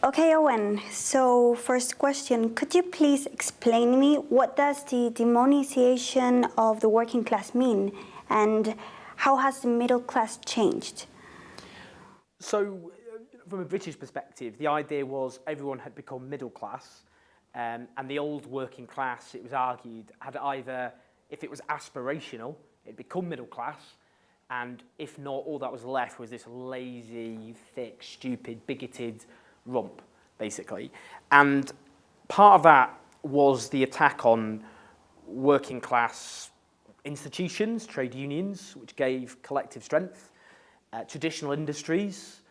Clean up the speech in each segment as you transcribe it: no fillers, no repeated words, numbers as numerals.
Okay, Owen, so first question, could you please explain me what does the demonization of the working class mean and how has the middle class changed? So, from a British perspective, the idea was everyone had become middle class, and the old working class, it was argued, had either, if it was aspirational, it'd become middle class, and if not, all that was left was this lazy, thick, stupid, bigoted rump, basically. And part of that was the attack on working class institutions, trade unions, which gave collective strength, traditional industries,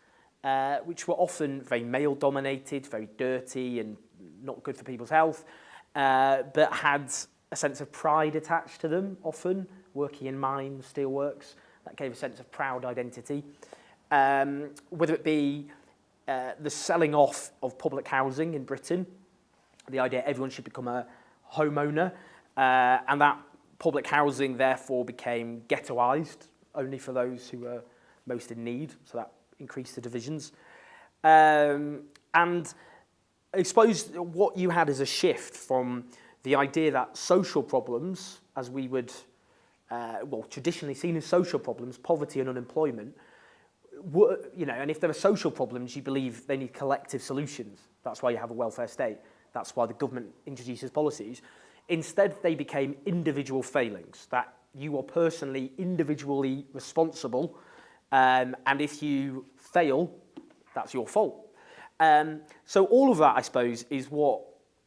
which were often very male-dominated, very dirty and not good for people's health, but had a sense of pride attached to them, often, working in mines, steelworks. That gave a sense of proud identity. Whether it be the selling off of public housing in Britain, the idea everyone should become a homeowner, and that public housing therefore became ghettoised, only for those who were most in need, so that increased the divisions. And I suppose what you had is a shift from the idea that social problems, as we would, traditionally seen as social problems, poverty and unemployment, and if there are social problems, you believe they need collective solutions. That's why you have a welfare state. That's why the government introduces policies. Instead, they became individual failings, that you are personally, individually responsible, and if you fail, that's your fault. So all of that, I suppose, is what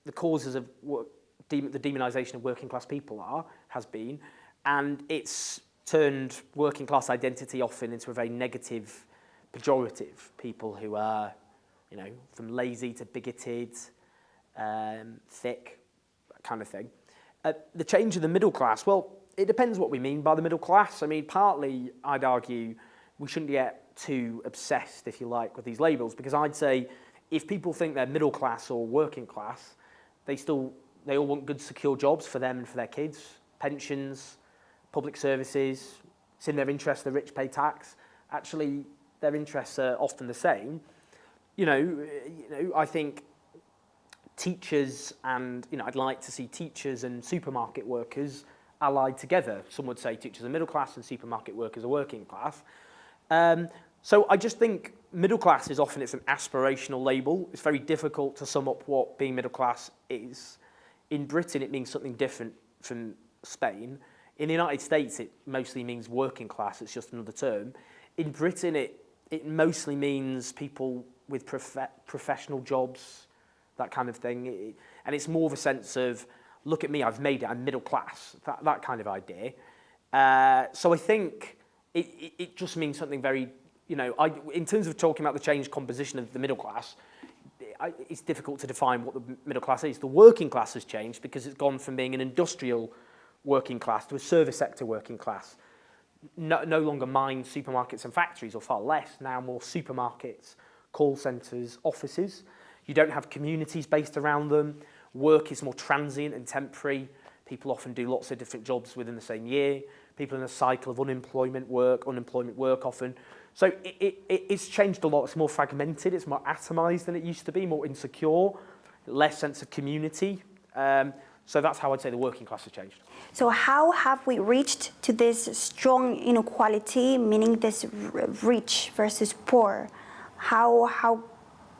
the causes of what the demonisation of working class people has been, and it's turned working class identity often into a very negative, pejorative. People who are, from lazy to bigoted, thick, that kind of thing. The change of the middle class, well, it depends what we mean by the middle class. I mean, partly, I'd argue, we shouldn't get too obsessed, if you like, with these labels, because I'd say if people think they're middle class or working class, they all want good, secure jobs for them and for their kids, pensions, public services. It's in their interest the rich pay tax. Actually, their interests are often the same. I think teachers and, I'd like to see teachers and supermarket workers allied together. Some would say teachers are middle class and supermarket workers are working class. So I just think middle class is often, it's an aspirational label. It's very difficult to sum up what being middle class is. In Britain, it means something different from Spain. In the United States, it mostly means working class. It's just another term. In Britain, it mostly means people with professional jobs, that kind of thing. And it's more of a sense of, look at me, I've made it, I'm middle class, that kind of idea. So I think it just means something very, in terms of talking about the changed composition of the middle class, it's difficult to define what the middle class is. The working class has changed because it's gone from being an industrial working class to a service sector working class. No longer mines, supermarkets and factories, or far less, now more supermarkets, call centres, offices. You don't have communities based around them. Work is more transient and temporary. People often do lots of different jobs within the same year. People in a cycle of unemployment work often. So it's changed a lot. It's more fragmented, it's more atomised than it used to be, more insecure, less sense of community. So that's how I'd say the working class has changed. So how have we reached to this strong inequality, meaning this rich versus poor? How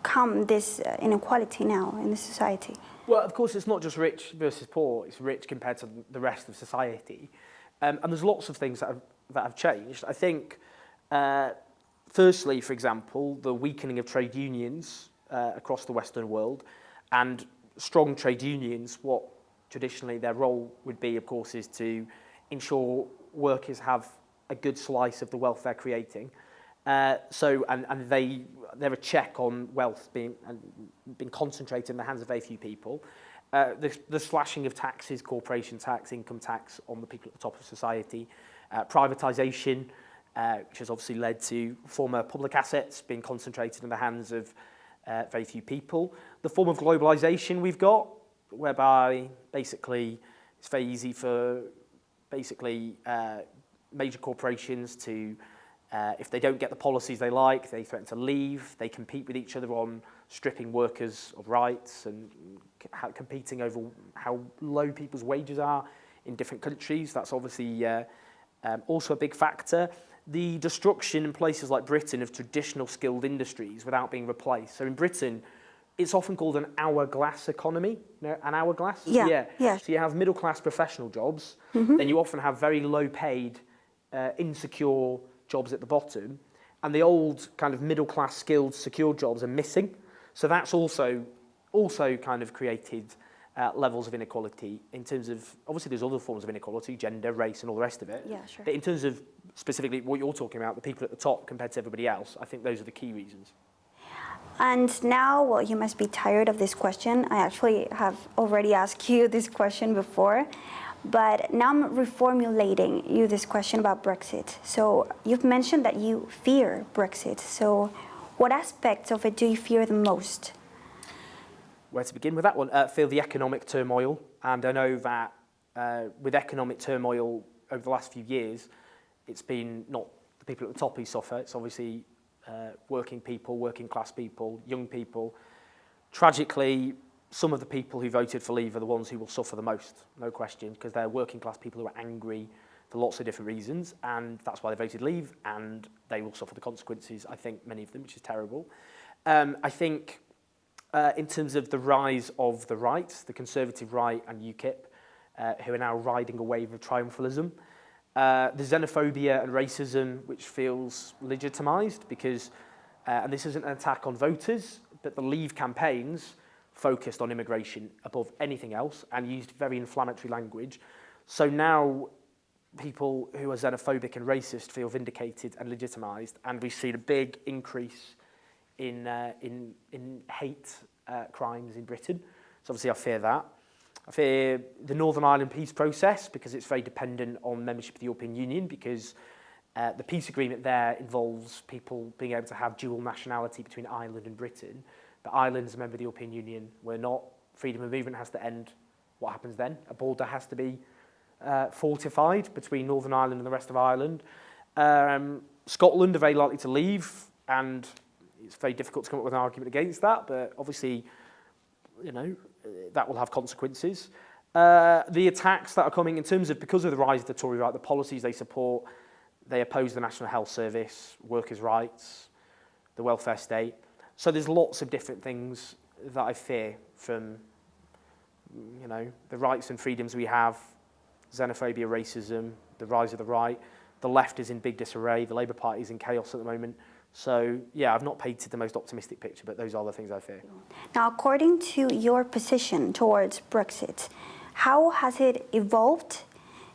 come this inequality now in the society? Well, of course, it's not just rich versus poor. It's rich compared to the rest of society. And there's lots of things that have changed. I think, firstly, for example, the weakening of trade unions across the Western world, and strong trade unions, what traditionally their role would be, of course, is to ensure workers have a good slice of the wealth they're creating. And they're a check on wealth being concentrated in the hands of very few people. The slashing of taxes, corporation tax, income tax on the people at the top of society, privatisation, which has obviously led to former public assets being concentrated in the hands of very few people. The form of globalisation we've got, whereby basically it's very easy for major corporations to, if they don't get the policies they like, they threaten to leave. They compete with each other on stripping workers of rights and competing over how low people's wages are in different countries. That's obviously also a big factor. The destruction in places like Britain of traditional skilled industries without being replaced. So in Britain, it's often called an hourglass economy. You know, an hourglass? Yeah. So you have middle-class professional jobs, then you often have very low-paid, insecure jobs at the bottom, and the old kind of middle-class skilled, secure jobs are missing. So that's also kind of created levels of inequality in terms of, obviously there's other forms of inequality, gender, race, and all the rest of it. Yeah, sure. But in terms of specifically what you're talking about, the people at the top compared to everybody else, I think those are the key reasons. And now, well, you must be tired of this question. I actually have already asked you this question before, but now I'm reformulating you this question about Brexit. So you've mentioned that you fear Brexit. So what aspects of it do you fear the most? Where to begin with that one? Feel the economic turmoil, and I know that with economic turmoil over the last few years, it's been not the people at the top who suffer, it's obviously working people, working class people, young people. Tragically, some of the people who voted for Leave are the ones who will suffer the most, no question, because they're working class people who are angry for lots of different reasons, and that's why they voted Leave, and they will suffer the consequences, I think, many of them, which is terrible. I think in terms of the rise of the right, the Conservative right and UKIP, who are now riding a wave of triumphalism, the xenophobia and racism, which feels legitimised because, and this isn't an attack on voters, but the Leave campaigns focused on immigration above anything else and used very inflammatory language. So now people who are xenophobic and racist feel vindicated and legitimised, and we've seen a big increase in hate crimes in Britain. So obviously I fear that. I fear the Northern Ireland peace process because it's very dependent on membership of the European Union, because the peace agreement there involves people being able to have dual nationality between Ireland and Britain. But Ireland is a member of the European Union. We're not. Freedom of movement has to end. What happens then? A border has to be fortified between Northern Ireland and the rest of Ireland. Scotland are very likely to leave, and it's very difficult to come up with an argument against that, but obviously, you know, that will have consequences. The attacks that are coming in terms of, because of the rise of the Tory right, the policies they support, they oppose the National Health Service, workers' rights, the welfare state. So there's lots of different things that I fear from, you know, the rights and freedoms we have, xenophobia, racism, the rise of the right. The left is in big disarray. The Labour Party is in chaos at the moment. So, yeah, I've not painted the most optimistic picture, but those are the things I fear. Now, according to your position towards Brexit, how has it evolved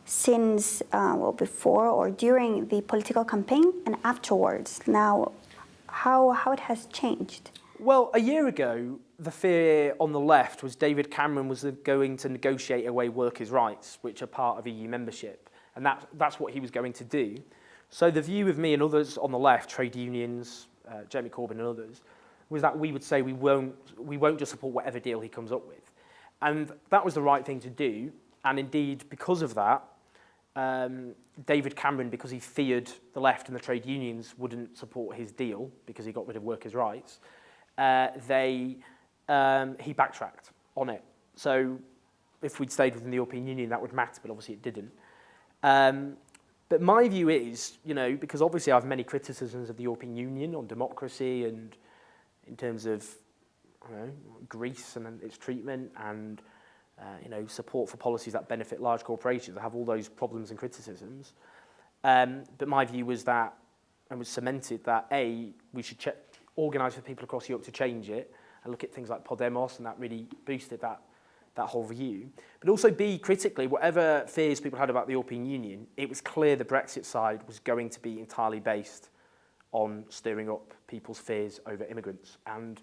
since, well, before or during the political campaign and afterwards? Now, how it has changed? Well, a year ago, the fear on the left was David Cameron was going to negotiate away workers' rights, which are part of EU membership, and that's what he was going to do. So the view of me and others on the left, trade unions, Jeremy Corbyn and others, was that we would say we won't just support whatever deal he comes up with. And that was the right thing to do. And indeed, because of that, David Cameron, because he feared the left and the trade unions wouldn't support his deal because he got rid of workers' rights, he backtracked on it. So if we'd stayed within the European Union, that would matter, but obviously it didn't. But my view is, you know, because obviously I have many criticisms of the European Union on democracy and in terms of, you know, Greece and its treatment and, you know, support for policies that benefit large corporations. I have all those problems and criticisms. But my view was that, and was cemented, that A, we should organise for people across Europe to change it and look at things like Podemos, and that really boosted that whole view. But also B, critically, whatever fears people had about the European Union, it was clear the Brexit side was going to be entirely based on stirring up people's fears over immigrants. And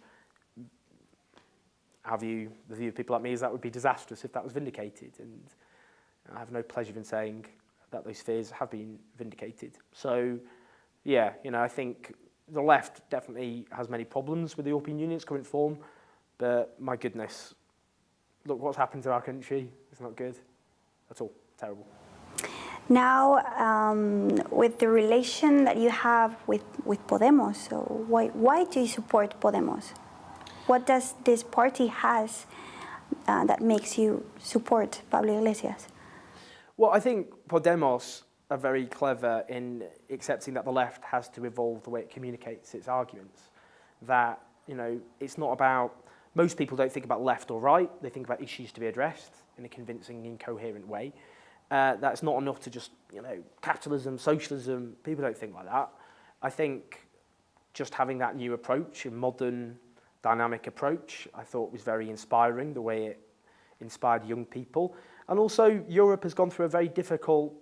the view of people like me is that would be disastrous if that was vindicated. And I have no pleasure in saying that those fears have been vindicated. So, yeah, you know, I think the left definitely has many problems with the European Union, its current form, but my goodness, look what's happened to our country. It's not good at all. Terrible. Now, with the relation that you have with Podemos, so why do you support Podemos? What does this party has that makes you support Pablo Iglesias? Well, I think Podemos are very clever in accepting that the left has to evolve the way it communicates its arguments. That, you know, it's not about, most people don't think about left or right, they think about issues to be addressed in a convincing and coherent way. That's not enough to just, you know, capitalism, socialism, people don't think like that. I think just having that new approach, a modern, dynamic approach, I thought was very inspiring, the way it inspired young people. And also, Europe has gone through a very difficult,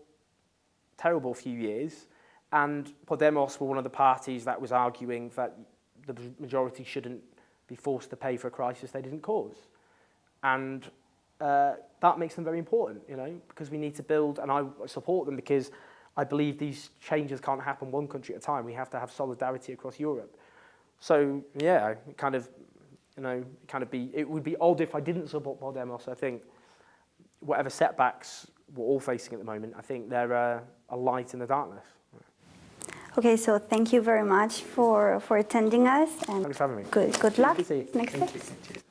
terrible few years, and Podemos were one of the parties that was arguing that the majority shouldn't be forced to pay for a crisis they didn't cause. And that makes them very important, you know, because we need to build, and I support them because I believe these changes can't happen one country at a time. We have to have solidarity across Europe. So, yeah, kind of, you know, it would be odd if I didn't support Podemos. I think whatever setbacks we're all facing at the moment, I think they're a light in the darkness. Okay, so thank you very much for attending us. And thanks for having me. Good luck. Good to see you. Next Thank steps. you.